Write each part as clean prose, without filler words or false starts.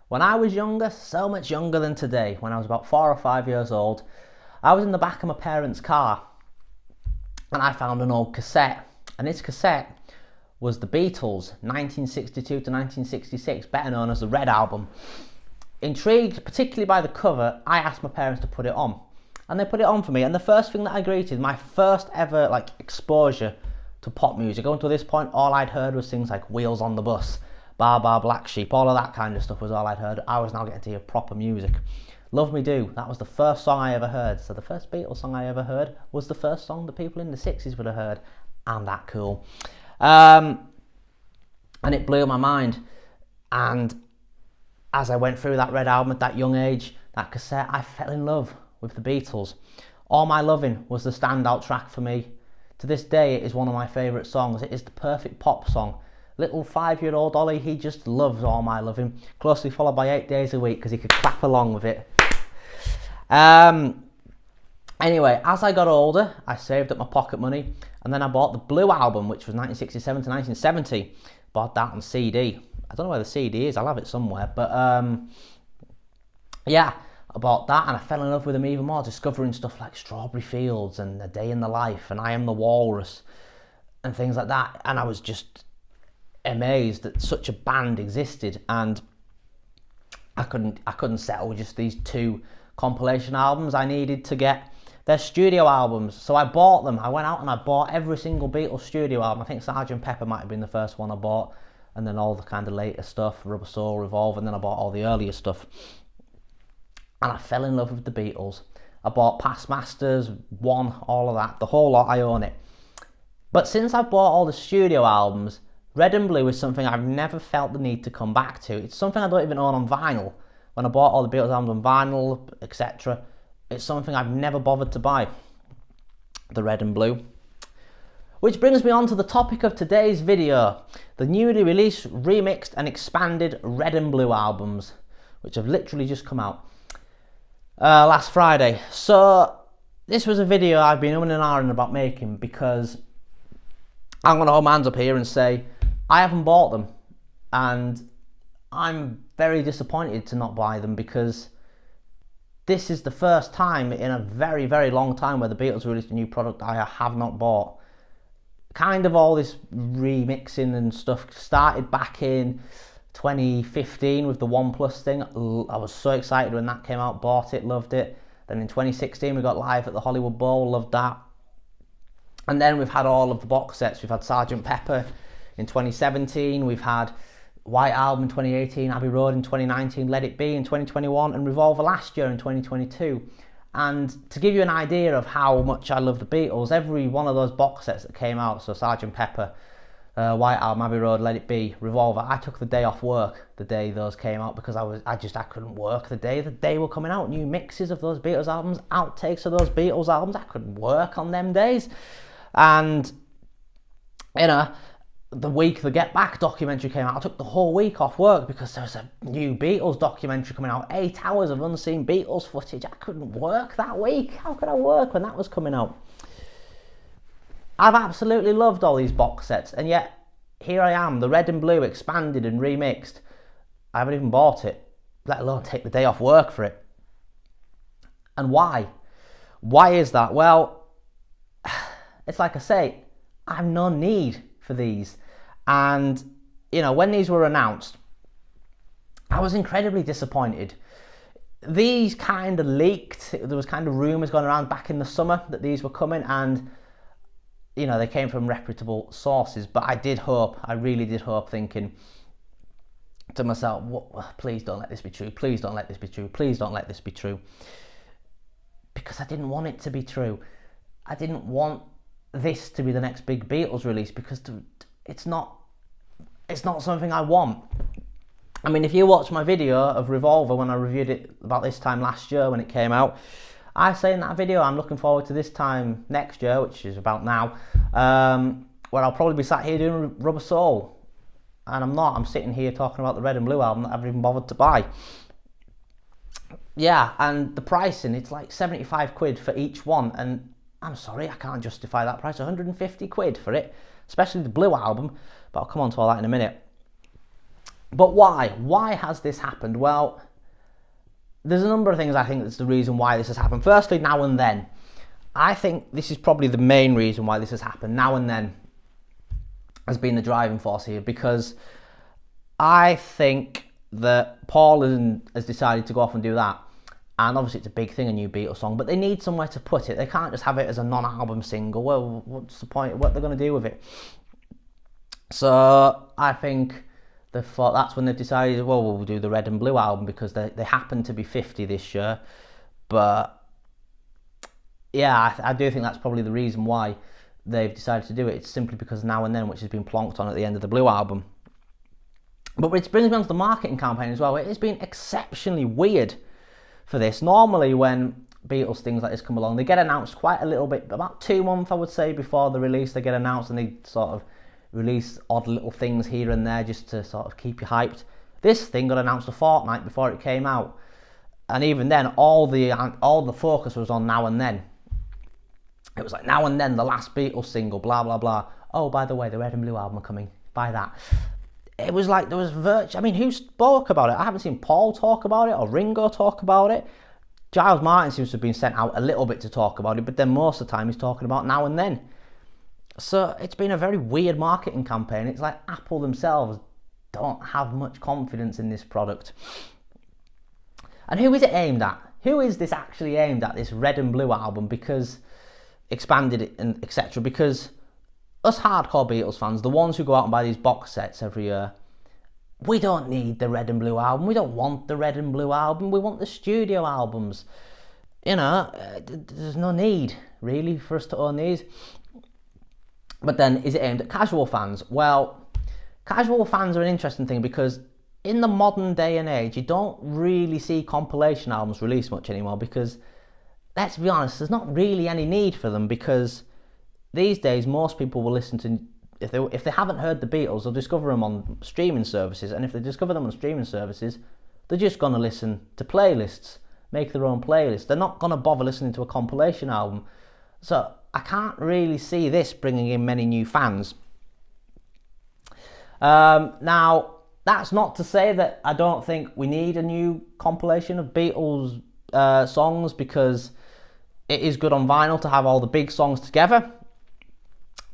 When I was younger, so much younger than today, when I was about 4 or 5 years old, I was in the back of my parents' car and I found an old cassette. And this cassette was the Beatles, 1962 to 1966, better known as the Red Album. Intrigued particularly by the cover, I asked my parents to put it on. And they put it on for me, and the first thing that I greeted, my first ever exposure to pop music. Up until this point, all I'd heard was things like Wheels on the Bus, Bar Bar Black Sheep, all of that kind of stuff was all I'd heard. I was now getting to hear proper music. Love Me Do, that was the first song I ever heard. So the first Beatles song I ever heard was the first song that people in the 60s would have heard. And that cool. And it blew my mind. And as I went through that Red Album at that young age, that cassette, I fell in love with the Beatles. All My Lovin' was the standout track for me. To this day, it is one of my favourite songs. It is the perfect pop song. Little 5-year-old Ollie, he just loves All My Lovin', closely followed by 8 Days a Week because he could clap along with it. Anyway, as I got older, I saved up my pocket money and then I bought the Blue Album, which was 1967 to 1970. Bought that on CD. I don't know where the CD is, I'll have it somewhere, but yeah, I bought that and I fell in love with them even more, discovering stuff like Strawberry Fields and A Day in the Life and I Am the Walrus and things like that, and I was just amazed that such a band existed, and I couldn't settle with just these 2 compilation albums. I needed to get their studio albums, so I bought them. I went out and I bought every single Beatles studio album. I think Sgt. Pepper might have been the first one I bought, and then all the kind of later stuff, Rubber Soul, Revolver, and then I bought all the earlier stuff. And I fell in love with the Beatles. I bought Past Masters, One, all of that, the whole lot, I own it. But since I've bought all the studio albums, Red and Blue is something I've never felt the need to come back to. It's something I don't even own on vinyl. When I bought all the Beatles albums on vinyl, etc., it's something I've never bothered to buy, the Red and Blue. Which brings me on to the topic of today's video, the newly released, remixed and expanded Red and Blue albums, which have literally just come out last Friday. So this was a video I've been umming and ahhing about making because I'm going to hold my hands up here and say I haven't bought them, and I'm very disappointed to not buy them because this is the first time in a very, very long time where the Beatles released a new product I have not bought. Kind of all this remixing and stuff started back in 2015 with the OnePlus thing. I was so excited when that came out, bought it, loved it. Then in 2016 we got Live at the Hollywood Bowl, loved that. And then we've had all of the box sets. We've had Sgt. Pepper in 2017, we've had White Album in 2018, Abbey Road in 2019, Let It Be in 2021, and Revolver last year in 2022. And to give you an idea of how much I love the Beatles, every one of those box sets that came out, so Sgt. Pepper, White Album, Abbey Road, Let It Be, Revolver, I took the day off work the day those came out because I couldn't work the day they were coming out. New mixes of those Beatles albums, outtakes of those Beatles albums, I couldn't work on them days. And you know, the week the Get Back documentary came out, I took the whole week off work because there was a new Beatles documentary coming out, 8 hours of unseen Beatles footage. I couldn't work that week. How could I work when that was coming out? I've absolutely loved all these box sets, and yet here I am, the Red and Blue expanded and remixed. I haven't even bought it, let alone take the day off work for it. And why? Why is that? Well, it's like I say, I have no need for these. And you know, when these were announced, I was incredibly disappointed. These kind of leaked, there was kind of rumours going around back in the summer that these were coming, and you know, they came from reputable sources, but I really did hope, thinking to myself, please don't let this be true, please don't let this be true, please don't let this be true, because I didn't want it to be true. I didn't want this to be the next big Beatles release, because it's not something I want. I mean, if you watch my video of Revolver when I reviewed it about this time last year when it came out, I say in that video I'm looking forward to this time next year, which is about now, where I'll probably be sat here doing Rubber Soul, and I'm not. I'm sitting here talking about the Red and Blue album that I haven't even bothered to buy. Yeah, and the pricing, it's like 75 quid for each one, and I'm sorry, I can't justify that price. 150 quid for it, especially the Blue album, but I'll come on to all that in a minute. But why? Why has this happened? Well, there's a number of things I think that's the reason why this has happened. Firstly, Now and Then. I think this is probably the main reason why this has happened. Now and Then has been the driving force here, because I think that Paul has decided to go off and do that. And obviously it's a big thing, a new Beatles song, but they need somewhere to put it. They can't just have it as a non-album single. Well, what's the point? What they're going to do with it? So I think they thought that's when they've decided, well, we'll do the Red and Blue album, because they happen to be 50 this year. But yeah, I do think that's probably the reason why they've decided to do it. It's simply because Now and Then, which has been plonked on at the end of the Blue album. But which brings me on to the marketing campaign as well. It has been exceptionally weird for this. Normally when Beatles things like this come along, they get announced quite a little bit, about 2 months I would say before the release. They get announced and they sort of release odd little things here and there just to sort of keep you hyped. This thing got announced a fortnight before it came out, and even then all the focus was on Now and Then. It was like, Now and Then, the last Beatles single, blah blah blah. Oh, by the way, the Red and Blue album are coming. Buy that. It was like there was I mean, who spoke about it? I haven't seen Paul talk about it or Ringo talk about it. Giles Martin seems to have been sent out a little bit to talk about it, but then most of the time he's talking about Now and Then. So it's been a very weird marketing campaign. It's like Apple themselves don't have much confidence in this product. And who is it aimed at? Who is this actually aimed at, this Red and Blue album? Because expanded and etc. Because us hardcore Beatles fans, the ones who go out and buy these box sets every year, we don't need the Red and Blue album. We don't want the Red and Blue album. We want the studio albums. You know, there's no need really for us to own these. But then, is it aimed at casual fans? Well, casual fans are an interesting thing, because in the modern day and age, you don't really see compilation albums released much anymore, because, let's be honest, there's not really any need for them, because these days most people will listen to, if they haven't heard the Beatles, they'll discover them on streaming services, and if they discover them on streaming services, they're just going to listen to playlists, make their own playlists. They're not going to bother listening to a compilation album. So I can't really see this bringing in many new fans. Now, that's not to say that I don't think we need a new compilation of Beatles songs, because it is good on vinyl to have all the big songs together.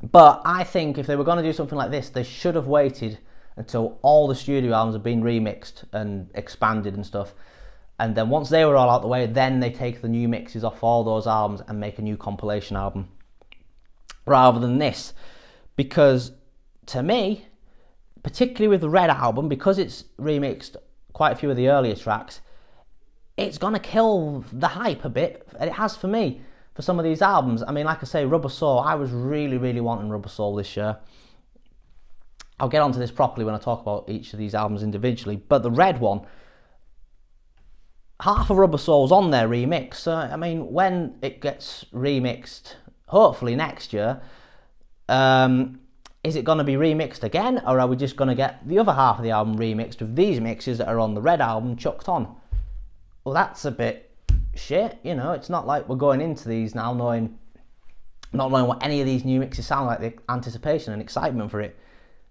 But I think if they were going to do something like this, they should have waited until all the studio albums have been remixed and expanded and stuff. And then once they were all out the way, then they take the new mixes off all those albums and make a new compilation album. Rather than this. Because to me, particularly with the Red album, because it's remixed quite a few of the earlier tracks, it's going to kill the hype a bit. And it has for me, for some of these albums. I mean, like I say, Rubber Soul, I was really, really wanting Rubber Soul this year. I'll get onto this properly when I talk about each of these albums individually. But the Red one, half of Rubber Soul's on their remix. So, I mean, when it gets remixed, hopefully next year, is it going to be remixed again? Or are we just going to get the other half of the album remixed with these mixes that are on the Red album chucked on? Well, that's a bit shit, you know. It's not like we're going into these now not knowing what any of these new mixes sound like, the anticipation and excitement for it.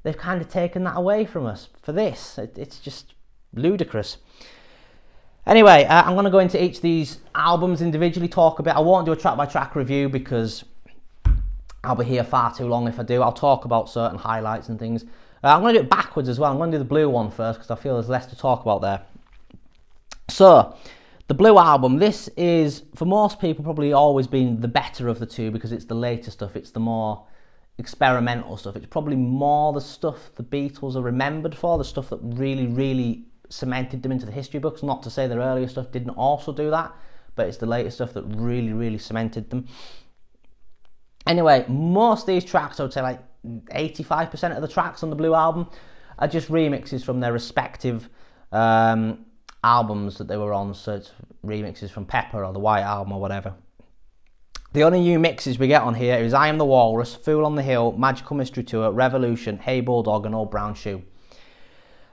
They've kind of taken that away from us for this. It's just ludicrous. Anyway, I'm going to go into each of these albums individually, talk a bit. I won't do a track-by-track review because I'll be here far too long if I do. I'll talk about certain highlights and things. I'm going to do it backwards as well. I'm going to do the Blue one first because I feel there's less to talk about there. So, the Blue album, this is, for most people, probably always been the better of the two because it's the later stuff. It's the more experimental stuff. It's probably more the stuff the Beatles are remembered for, the stuff that really, really cemented them into the history books. Not to say their earlier stuff didn't also do that, but it's the later stuff that really, really cemented them. Anyway, most of these tracks, I would say like 85% of the tracks on the Blue album are just remixes from their respective albums that they were on. So it's remixes from Pepper or the White Album or whatever. The only new mixes we get on here is I Am the Walrus, Fool on the Hill, Magical Mystery Tour, Revolution, Hey Bulldog and Old Brown Shoe.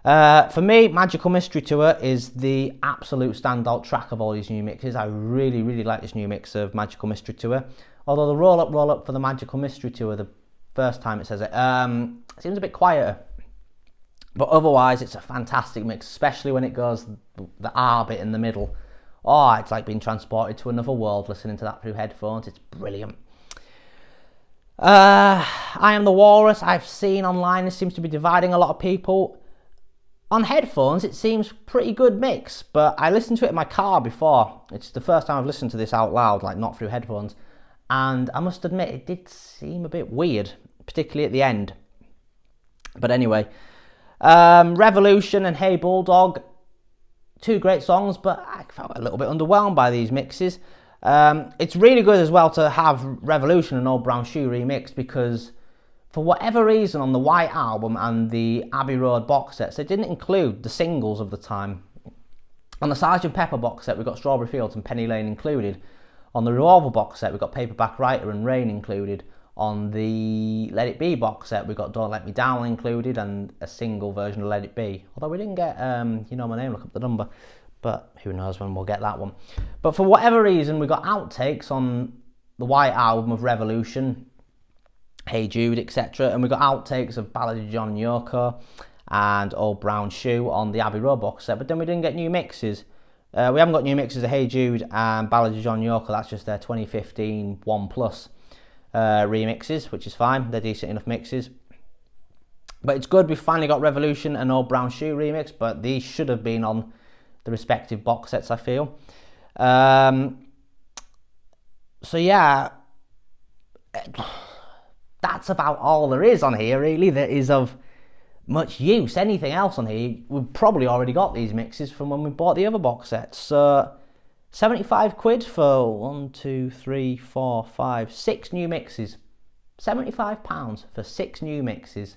For me, Magical Mystery Tour is the absolute standout track of all these new mixes. I really, really like this new mix of Magical Mystery Tour. Although the roll up for the Magical Mystery Tour, the first time it says it, seems a bit quieter. But otherwise, it's a fantastic mix, especially when it goes the R bit in the middle. Oh, it's like being transported to another world listening to that through headphones. It's brilliant. I Am the Walrus, I've seen online, it seems to be dividing a lot of people. On headphones, it seems pretty good mix, but I listened to it in my car before. It's the first time I've listened to this out loud, like not through headphones. And I must admit, it did seem a bit weird, particularly at the end. But anyway, Revolution and Hey Bulldog, two great songs, but I felt a little bit underwhelmed by these mixes. It's really good as well to have Revolution and Old Brown Shoe remixed, because for whatever reason on the White Album and the Abbey Road box sets, they didn't include the singles of the time. On the Sgt. Pepper box set, we got Strawberry Fields and Penny Lane included. On the Revolver box set, we got Paperback Writer and Rain included. On the Let It Be box set, we got Don't Let Me Down included and a single version of Let It Be. Although we didn't get You Know My Name, Look Up the Number. But who knows when we'll get that one. But for whatever reason, we got outtakes on the White Album of Revolution, Hey Jude, etc. And we got outtakes of Ballad of John and Yoko and Old Brown Shoe on the Abbey Road box set. But then we didn't get new mixes. We haven't got new mixes of Hey Jude and Ballad of John and Yoko. That's just their 2015 1 Plus remixes, which is fine. They're decent enough mixes. But it's good, we finally got Revolution and Old Brown Shoe remix, but these should have been on the respective box sets, I feel. So yeah, that's about all there is on here, really, that is of much use. Anything else on here, we've probably already got these mixes from when we bought the other box sets. So 75 quid for 1, 2, 3, 4, 5, 6 new mixes. £75 for 6 new mixes.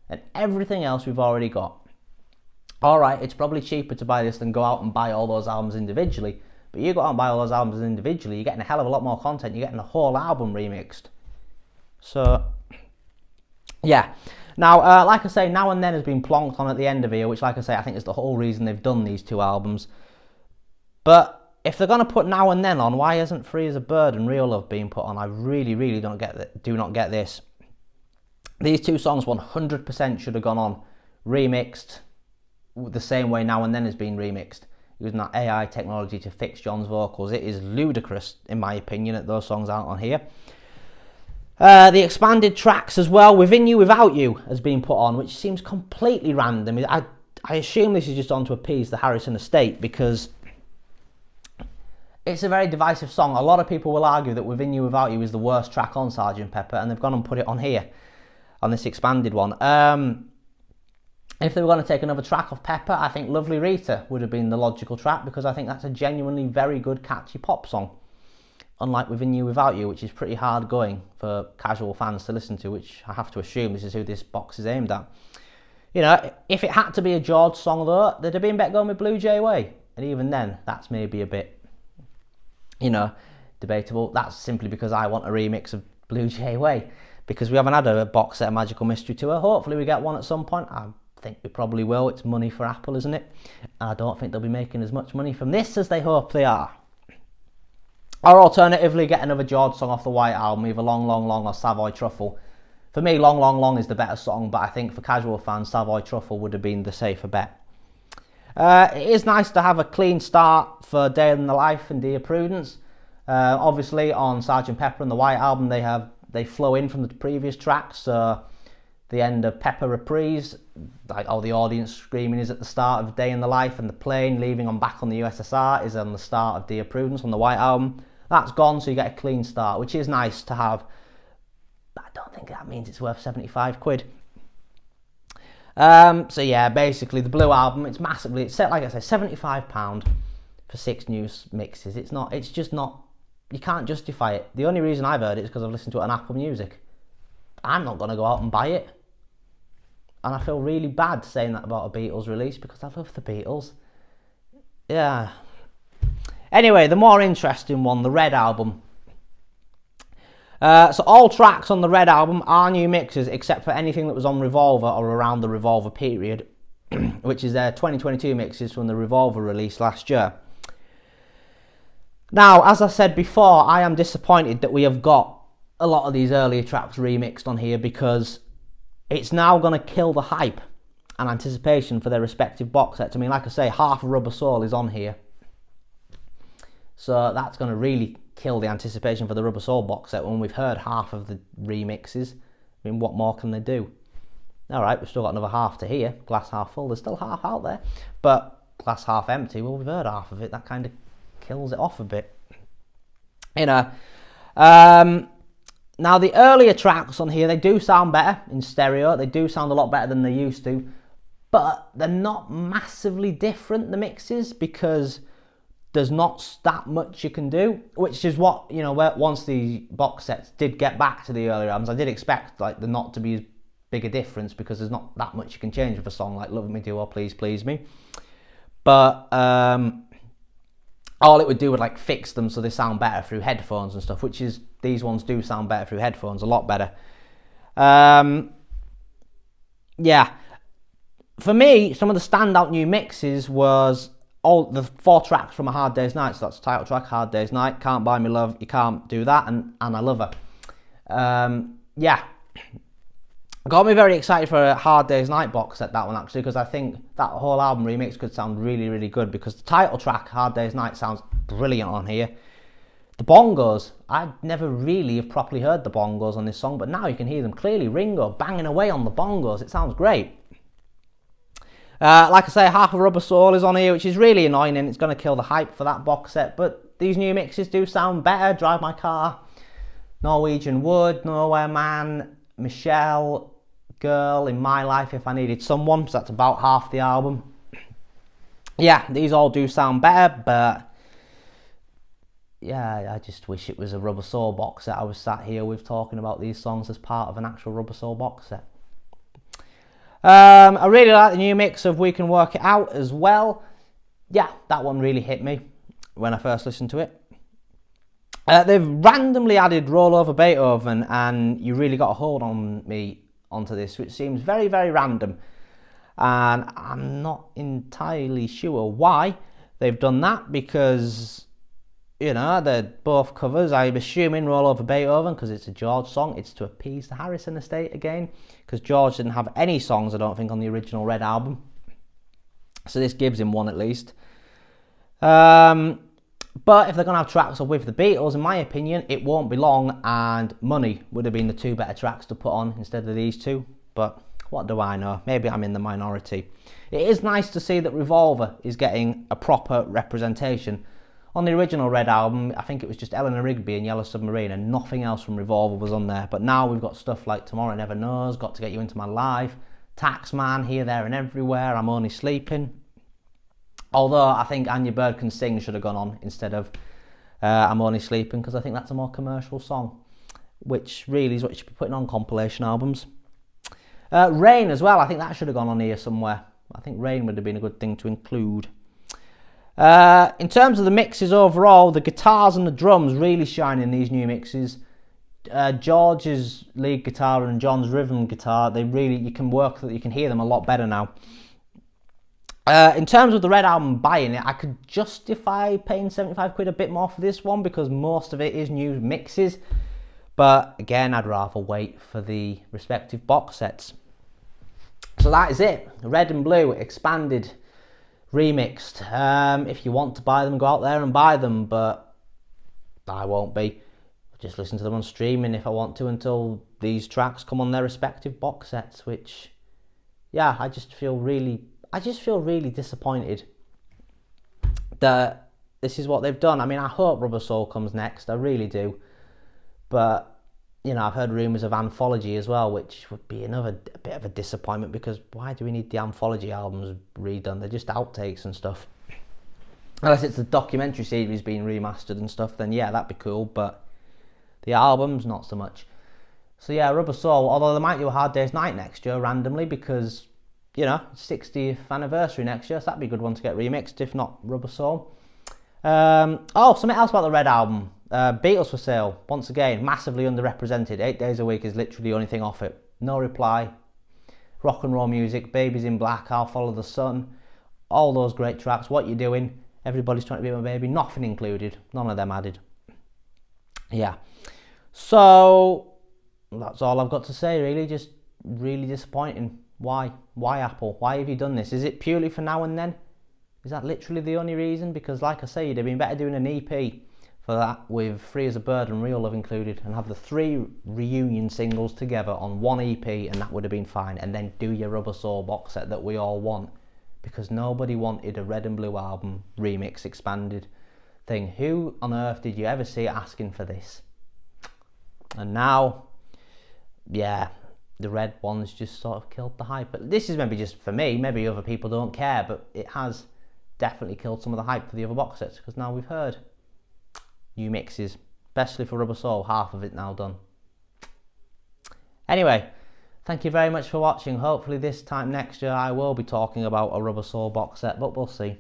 And everything else we've already got. Alright, it's probably cheaper to buy this than go out and buy all those albums individually. But you go out and buy all those albums individually, you're getting a hell of a lot more content. You're getting the whole album remixed. So, yeah. Now, like I say, Now and Then has been plonked on at the end of here, which, like I say, I think is the whole reason they've done these two albums. But if they're going to put Now and Then on, why isn't Free as a Bird and Real Love being put on? I really, really do not get this. These two songs 100% should have gone on remixed the same way Now and Then has been remixed, using that AI technology to fix John's vocals. It is ludicrous, in my opinion, that those songs aren't on here. The expanded tracks as well, Within You, Without You, has been put on, which seems completely random. I assume this is just on to appease the Harrison estate, because it's a very divisive song. A lot of people will argue that Within You, Without You is the worst track on Sgt. Pepper, and they've gone and put it on here, on this expanded one. If they were going to take another track off Pepper, I think Lovely Rita would have been the logical track, because I think that's a genuinely very good, catchy pop song. Unlike Within You, Without You, which is pretty hard going for casual fans to listen to, which I have to assume this is who this box is aimed at. You know, if it had to be a George song though, they'd have been better going with Blue Jay Way. And even then, that's maybe a bit, you know, debatable. That's simply because I want a remix of Blue Jay Way, because we haven't had a box set of Magical Mystery Tour. Hopefully we get one at some point. I think we probably will. It's money for Apple, isn't it? And I don't think they'll be making as much money from this as they hope they are. Or alternatively, get another George song off the White Album, either Long, Long, Long or Savoy Truffle. For me, Long, Long, Long is the better song, but I think for casual fans, Savoy Truffle would have been the safer bet. It is nice to have a clean start for Day in the Life and Dear Prudence. Obviously, on Sgt. Pepper and the White Album, they flow in from the previous tracks. So the end of Pepper Reprise, like all the audience screaming, is at the start of Day in the Life, and the plane leaving on Back on the USSR is on the start of Dear Prudence on the White Album. That's gone, so you get a clean start, which is nice to have. But I don't think that means it's worth 75 quid. So yeah, basically the Blue Album, it's set, like I said, £75 for 6 new mixes. It's just not, you can't justify it. The only reason I've heard it is because I've listened to it on Apple Music. I'm not going to go out and buy it. And I feel really bad saying that about a Beatles release, because I love the Beatles. Yeah. Anyway, the more interesting one, the Red Album. So all tracks on the Red Album are new mixes, except for anything that was on Revolver or around the Revolver period, which is their 2022 mixes from the Revolver release last year. Now, as I said before, I am disappointed that we have got a lot of these earlier tracks remixed on here, because it's now going to kill the hype. and anticipation for their respective box sets. I mean, like I say, half of Rubber Soul is on here. So that's going to really kill the anticipation for the Rubber Soul box set when we've heard half of the remixes. I mean, what more can they do? All right, we've still got another half to hear. Glass half full. There's still half out there. But glass half empty, well, we've heard half of it. That kind of kills it off a bit. You know. Now, the earlier tracks on here, they do sound better in stereo. They do sound a lot better than they used to. But they're not massively different, the mixes, because there's not that much you can do, which is what, you know, once the box sets did get back to the earlier albums, I did expect like there not to be as big a difference, because there's not that much you can change with a song like Love Me Do or Please Please Me. But all it would do would like fix them so they sound better through headphones and stuff, which is, these ones do sound better through headphones, a lot better. Yeah. For me, some of the standout new mixes was all the 4 tracks from A Hard Day's Night. So that's the title track, Hard Day's Night, Can't Buy Me Love, You Can't Do That, and I Love Her. Yeah. Got me very excited for A Hard Day's Night box set, that one, actually, because I think that whole album remix could sound really, really good, because the title track, Hard Day's Night, sounds brilliant on here. The bongos, I never really have properly heard the bongos on this song, but now you can hear them clearly. Ringo banging away on the bongos, it sounds great. Like I say, half of Rubber Soul is on here, which is really annoying, and it's going to kill the hype for that box set. But these new mixes do sound better. Drive My Car, Norwegian Wood, Nowhere Man, Michelle, Girl, In My Life If I Needed Someone. So that's about half the album. Yeah, these all do sound better, but yeah, I just wish it was a Rubber Soul box set I was sat here with, talking about these songs as part of an actual Rubber Soul box set. I really like the new mix of We Can Work It Out as well. Yeah, that one really hit me when I first listened to it. They've randomly added Roll Over Beethoven, and You Really Got a Hold on Me onto this, which seems very, very random. And I'm not entirely sure why they've done that, because, you know, they're both covers. I'm assuming Roll Over Beethoven, because it's a George song, it's to appease the Harrison estate again, because George didn't have any songs, I don't think, on the original Red album. So this gives him one at least. But if they're going to have tracks with the Beatles, in my opinion, it won't be long, and Money would have been the 2 better tracks to put on instead of these 2. But what do I know? Maybe I'm in the minority. It is nice to see that Revolver is getting a proper representation. On the original Red album, I think it was just Eleanor Rigby and Yellow Submarine, and nothing else from Revolver was on there. But now we've got stuff like Tomorrow Never Knows, Got to Get You Into My Life, Taxman, Here, There and Everywhere, I'm Only Sleeping. Although I think Anya Bird Can Sing should have gone on instead of I'm Only Sleeping, because I think that's a more commercial song, which really is what you should be putting on compilation albums. Rain as well, I think that should have gone on here somewhere. I think Rain would have been a good thing to include. In terms of the mixes overall, the guitars and the drums really shine in these new mixes. George's lead guitar and John's rhythm guitar, you can hear them a lot better now. In terms of the Red album, buying it, I could justify paying 75 quid a bit more for this one, because most of it is new mixes. But again, I'd rather wait for the respective box sets. So that is it. Red and Blue, expanded, remixed. If you want to buy them, go out there and buy them, but I won't be. Just listen to them on streaming if I want to, until these tracks come on their respective box sets, which, yeah, I just feel really disappointed that this is what they've done. I mean, I hope Rubber Soul comes next, I really do. But, you know, I've heard rumours of Anthology as well, which would be a bit of a disappointment, because why do we need the Anthology albums redone? They're just outtakes and stuff. Unless it's the documentary series being remastered and stuff, then yeah, that'd be cool, but the albums, not so much. So yeah, Rubber Soul, although they might do A Hard Day's Night next year randomly, because, you know, 60th anniversary next year, so that'd be a good one to get remixed, if not Rubber Soul. Something else about the Red album. Beatles for Sale, once again, massively underrepresented. 8 Days a Week is literally the only thing off it. No Reply, Rock and Roll Music, Babies in Black, I'll Follow the Sun, all those great tracks. What You Doing, Everybody's Trying to Be My Baby, nothing included, none of them added. Yeah, so that's all I've got to say, really. Just really disappointing. Why? Why Apple? Why have you done this? Is it purely for now and then? Is that literally the only reason? Because like I say, you'd have been better doing an EP for that with Free as a Bird and Real Love included, and have the 3 reunion singles together on one EP, and that would have been fine. And then do your Rubber Soul box set that we all want, because nobody wanted a Red and Blue album remix expanded thing. Who on earth did you ever see asking for this? And now, yeah, the red ones just sort of killed the hype. But this is maybe just for me, maybe other people don't care, but it has definitely killed some of the hype for the other box sets, because now we've heard new mixes, especially for Rubber Soul, half of it now done. Anyway, thank you very much for watching. Hopefully this time next year I will be talking about a Rubber Soul box set, but we'll see.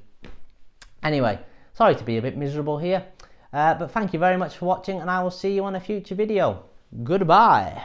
Anyway, sorry to be a bit miserable here, but thank you very much for watching, and I will see you on a future video. Goodbye.